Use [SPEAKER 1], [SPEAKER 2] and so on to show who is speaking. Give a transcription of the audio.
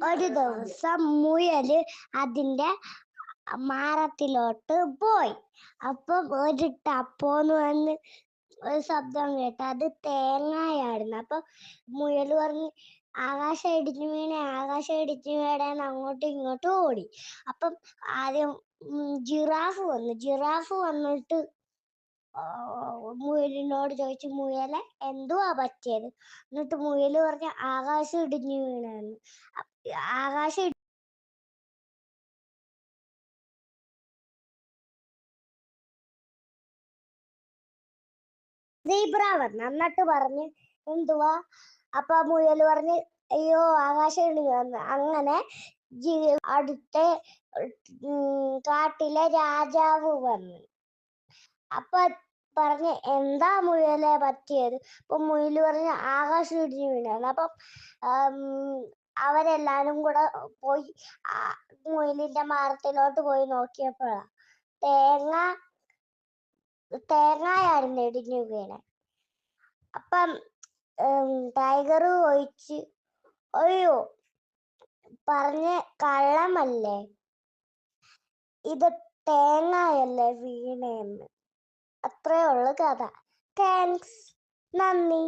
[SPEAKER 1] ഒരു ദിവസം മുയല് അതിന്റെ മാറത്തിലോട്ട് പോയി. അപ്പം ഒരു ടപ്പോന്ന് വന്ന് ഒരു ശബ്ദം കേട്ടു. അത് തേങ്ങയായിരുന്നു. അപ്പൊ മുയല് പറഞ്ഞു, ആകാശം ഇടിഞ്ഞു വീണേ, ആകാശം ഇടിഞ്ഞു വീണേന്ന് അങ്ങോട്ടും ഇങ്ങോട്ടും ഓടി. അപ്പം ആദ്യം ജിറാഫ് വന്നിട്ട് മുയലിനോട് ചോദിച്ചു, മുയലെ എന്തുവാ പറ്റിയത്? എന്നിട്ട് മുയല് പറഞ്ഞ, ആകാശം ഇടിഞ്ഞു വീണെന്ന്. ആകാശം സീബ്ര വന്നു. എന്നിട്ട് പറഞ്ഞ്, എന്തുവാ? അപ്പൊ മുയല് പറഞ്ഞ്, അയ്യോ ആകാശം ഇടിഞ്ഞു വന്നു. അങ്ങനെ അടുത്ത കാട്ടിലെ രാജാവ് വന്നു. അപ്പൊ പറഞ്ഞ്, എന്താ മുയലെ പറ്റിയത്? അപ്പൊ മുയല് പറഞ്ഞ്, ആകാശം ഇടിഞ്ഞു വീണാണ്. അപ്പം അവരെല്ലാരും കൂടെ പോയി മുയലിന്റെ മാറത്തിലോട്ട് പോയി നോക്കിയപ്പോഴാ തേങ്ങയായിരുന്നു ഇടിഞ്ഞു വീണെ. അപ്പം ടൈഗർ ചോദിച്ച്, അയ്യോ പറഞ്ഞ കള്ളമല്ലേ, ഇത് തേങ്ങയല്ലേ വീണേന്ന്. അത്രേ ഉള്ളു കഥ. താങ്ക്സ്, നന്ദി.